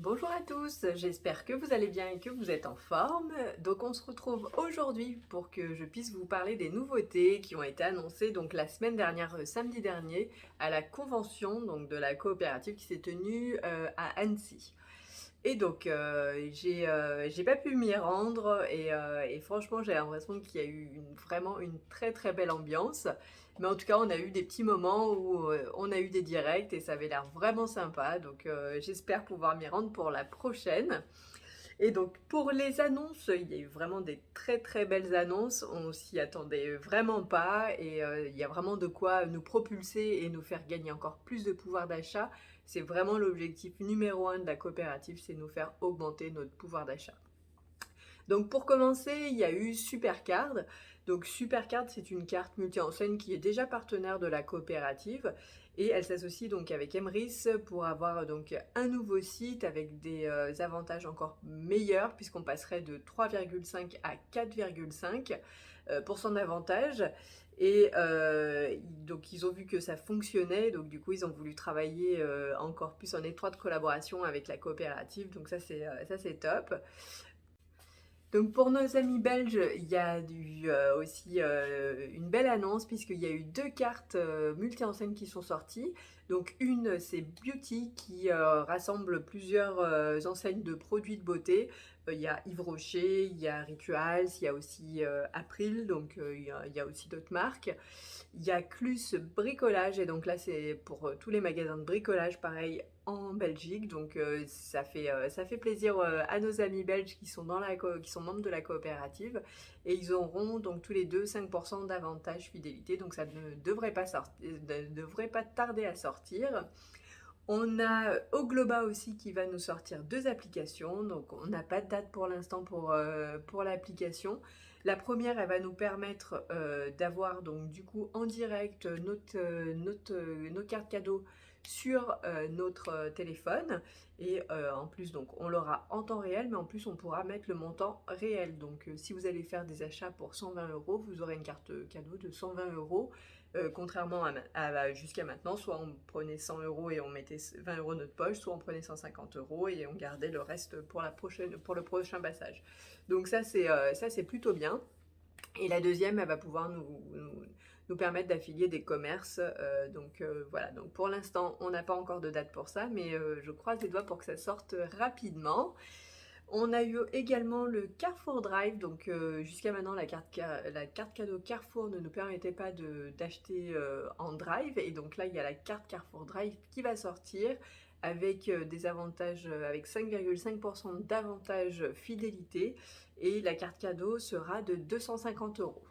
Bonjour à tous, j'espère que vous allez bien et que vous êtes en forme. Donc on se retrouve aujourd'hui pour que je puisse vous parler des nouveautés qui ont été annoncées donc la semaine dernière, samedi dernier, à la convention donc de la coopérative qui s'est tenue à Annecy. Et donc j'ai pas pu m'y rendre et franchement j'ai l'impression qu'il y a eu vraiment une très très belle ambiance. Mais en tout cas on a eu des petits moments où on a eu des directs et ça avait l'air vraiment sympa. Donc j'espère pouvoir m'y rendre pour la prochaine. Et donc pour les annonces, il y a eu vraiment des très très belles annonces, on s'y attendait vraiment pas et il y a vraiment de quoi nous propulser et nous faire gagner encore plus de pouvoir d'achat. C'est vraiment l'objectif numéro un de la coopérative, c'est nous faire augmenter notre pouvoir d'achat. Donc pour commencer, il y a eu Supercard. Donc Supercard, c'est une carte multi-enseigne qui est déjà partenaire de la coopérative et elle s'associe donc avec Emrys pour avoir donc un nouveau site avec des avantages encore meilleurs puisqu'on passerait de 3,5 à 4,5 d'avantages. Et donc ils ont vu que ça fonctionnait, donc du coup ils ont voulu travailler encore plus en étroite collaboration avec la coopérative, donc ça c'est top. Donc pour nos amis belges, il y a aussi une belle annonce puisqu'il y a eu deux cartes multi-enseignes qui sont sorties. Donc une c'est Beauty qui rassemble plusieurs enseignes de produits de beauté. Il y a Yves Rocher, il y a Rituals, il y a aussi April, donc il y a aussi d'autres marques. Il y a Clus Bricolage et donc là c'est pour tous les magasins de bricolage pareil en Belgique, donc ça fait plaisir à nos amis belges qui sont, qui sont membres de la coopérative et ils auront donc tous les deux 5% d'avantage fidélité, donc ça ne devrait pas tarder à sortir. On a Ogloba aussi qui va nous sortir deux applications, donc on n'a pas de date pour l'instant pour l'application. La première, elle va nous permettre d'avoir donc du coup en direct nos cartes cadeaux sur notre téléphone et en plus donc on l'aura en temps réel, mais en plus on pourra mettre le montant réel. Donc si vous allez faire des achats pour 120 euros, vous aurez une carte cadeau de 120 euros. Contrairement jusqu'à maintenant, soit on prenait 100 euros et on mettait 20 euros de notre poche, soit on prenait 150 euros et on gardait le reste pour pour le prochain passage. Donc ça c'est plutôt bien. Et la deuxième, elle va pouvoir nous permettre d'affilier des commerces. Voilà, donc pour l'instant, on n'a pas encore de date pour ça, mais je croise les doigts pour que ça sorte rapidement. On a eu également le Carrefour Drive, donc jusqu'à maintenant la carte cadeau Carrefour ne nous permettait pas d'acheter en Drive, et donc là il y a la carte Carrefour Drive qui va sortir avec des avantages, avec 5,5% d'avantages fidélité, et la carte cadeau sera de 250 euros.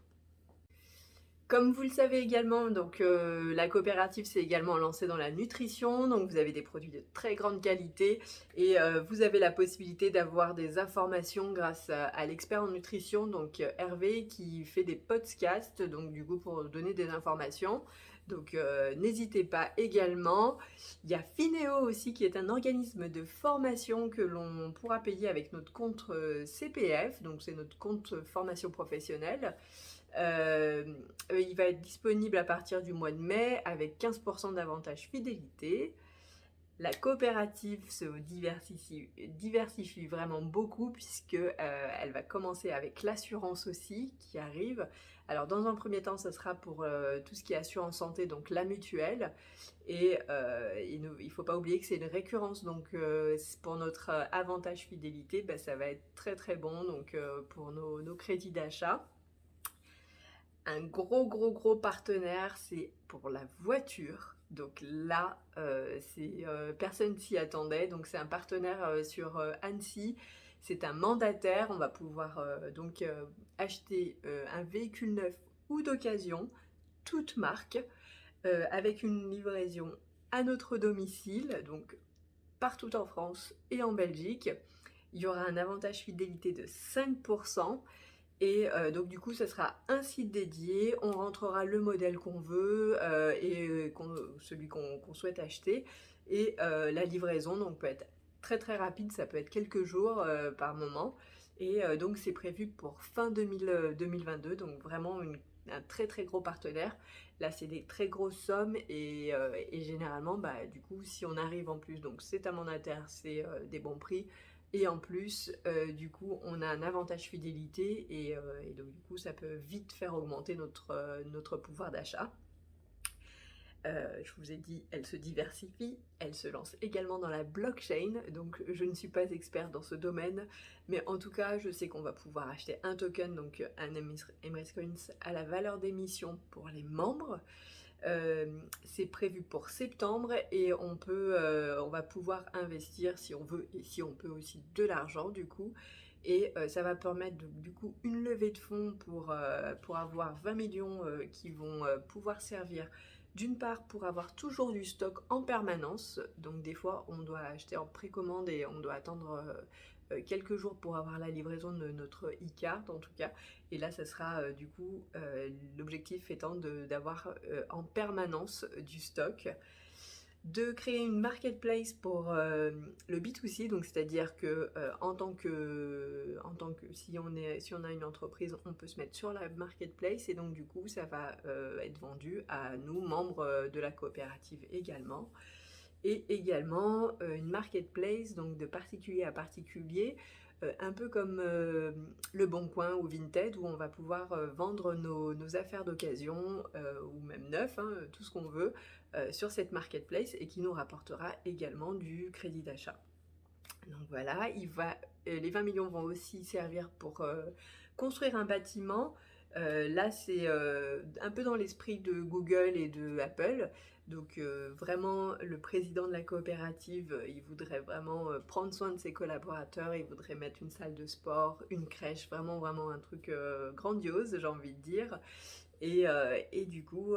Comme vous le savez également, donc la coopérative s'est également lancée dans la nutrition, donc vous avez des produits de très grande qualité et vous avez la possibilité d'avoir des informations grâce à l'expert en nutrition, donc Hervé, qui fait des podcasts, donc du coup pour donner des informations. Donc n'hésitez pas également. Il y a Fineo aussi qui est un organisme de formation que l'on pourra payer avec notre compte CPF, donc c'est notre compte formation professionnelle. Euh, il va être disponible à partir du mois de mai avec 15% d'avantage fidélité. La coopérative se diversifie vraiment beaucoup puisque elle va commencer avec l'assurance aussi qui arrive. Alors dans un premier temps, ce sera pour tout ce qui est assurance santé, donc la mutuelle. Et il ne faut pas oublier que c'est une récurrence, donc pour notre avantage fidélité, bah, ça va être très très bon donc, pour nos crédits d'achat. Un gros partenaire, c'est pour la voiture. Donc là, personne s'y attendait. Donc c'est un partenaire sur Annecy. C'est un mandataire. On va pouvoir acheter un véhicule neuf ou d'occasion, toute marque, avec une livraison à notre domicile, donc partout en France et en Belgique. Il y aura un avantage fidélité de 5%. Et donc du coup, ce sera un site dédié, on rentrera le modèle qu'on veut celui qu'on souhaite acheter. Et la livraison donc, peut être très très rapide, ça peut être quelques jours par moment. Et donc c'est prévu pour fin 2022, donc vraiment une un très très gros partenaire. Là, c'est des très grosses sommes et généralement, bah, du coup, si on arrive en plus, donc c'est un mandataire, c'est des bons prix. Et en plus, du coup, on a un avantage fidélité et donc du coup, ça peut vite faire augmenter notre pouvoir d'achat. Je vous ai dit, elle se diversifie, elle se lance également dans la blockchain, donc je ne suis pas experte dans ce domaine, mais en tout cas, je sais qu'on va pouvoir acheter un token, donc un Emirates Coins à la valeur d'émission pour les membres. C'est prévu pour septembre et on va pouvoir investir si on veut et si on peut aussi de l'argent du coup. Et ça va permettre du coup une levée de fonds pour avoir 20 millions qui vont pouvoir servir d'une part pour avoir toujours du stock en permanence, donc des fois on doit acheter en précommande et on doit attendre quelques jours pour avoir la livraison de notre e-card en tout cas, et là ça sera du coup l'objectif étant d'avoir en permanence du stock, de créer une marketplace pour le B2C, donc c'est-à-dire que si on a une entreprise, on peut se mettre sur la marketplace et donc du coup ça va être vendu à nous, membres de la coopérative également. Et également une marketplace, donc de particulier à particulier, un peu comme Le Bon Coin ou Vinted, où on va pouvoir vendre nos affaires d'occasion ou même neuf, hein, tout ce qu'on veut, sur cette marketplace et qui nous rapportera également du crédit d'achat. Donc voilà, les 20 millions vont aussi servir pour construire un bâtiment. Là, c'est un peu dans l'esprit de Google et de Apple. Donc vraiment, le président de la coopérative, il voudrait vraiment prendre soin de ses collaborateurs. Il voudrait mettre une salle de sport, une crèche, vraiment, vraiment un truc grandiose, j'ai envie de dire. Et du coup,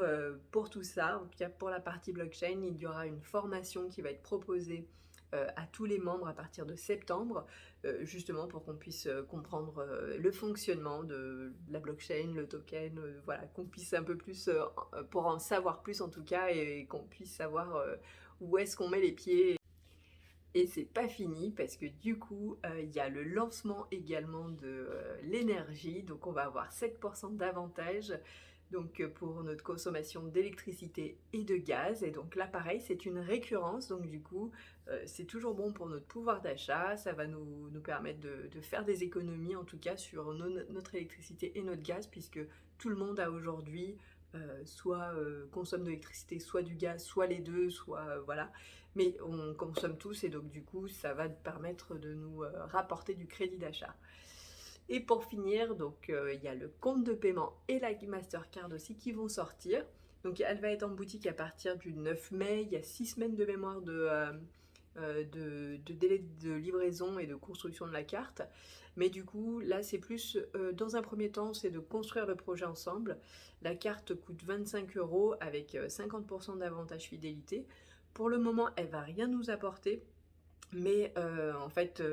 pour tout ça, en tout cas pour la partie blockchain, il y aura une formation qui va être proposée à tous les membres à partir de septembre, justement pour qu'on puisse comprendre le fonctionnement de la blockchain, le token, voilà, qu'on puisse un peu plus, pour en savoir plus en tout cas, et qu'on puisse savoir où est-ce qu'on met les pieds. Et c'est pas fini parce que du coup, il y a le lancement également de l'énergie, donc on va avoir 7% d'avantage donc pour notre consommation d'électricité et de gaz. Et donc là pareil, c'est une récurrence, donc du coup c'est toujours bon pour notre pouvoir d'achat, ça va nous permettre de faire des économies en tout cas sur notre électricité et notre gaz, puisque tout le monde a aujourd'hui soit consomme de l'électricité, soit du gaz, soit les deux, soit voilà, mais on consomme tous et donc du coup ça va permettre de nous rapporter du crédit d'achat. Et pour finir, donc il y a le compte de paiement et la Mastercard aussi qui vont sortir. Donc elle va être en boutique à partir du 9 mai. Il y a 6 semaines de mémoire de délai de livraison et de construction de la carte. Mais du coup, là, c'est plus, dans un premier temps, c'est de construire le projet ensemble. La carte coûte 25 € avec 50% d'avantage fidélité. Pour le moment, elle va rien nous apporter. Mais en fait,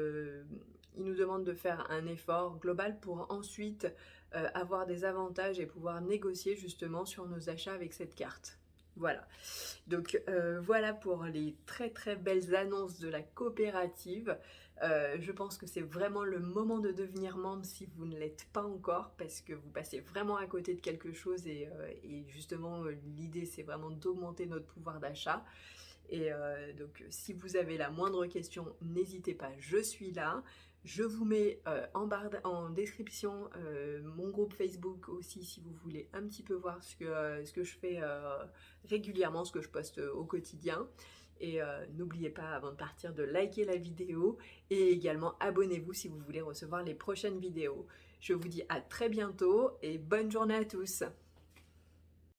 ils nous demandent de faire un effort global pour ensuite avoir des avantages et pouvoir négocier justement sur nos achats avec cette carte. Voilà. Donc voilà pour les très très belles annonces de la coopérative. Je pense que c'est vraiment le moment de devenir membre si vous ne l'êtes pas encore, parce que vous passez vraiment à côté de quelque chose et justement l'idée c'est vraiment d'augmenter notre pouvoir d'achat. Et donc si vous avez la moindre question, n'hésitez pas, je suis là. Je vous mets en description mon groupe Facebook aussi, si vous voulez un petit peu voir ce que je fais régulièrement, ce que je poste au quotidien. Et n'oubliez pas avant de partir de liker la vidéo et également abonnez-vous si vous voulez recevoir les prochaines vidéos. Je vous dis à très bientôt et bonne journée à tous.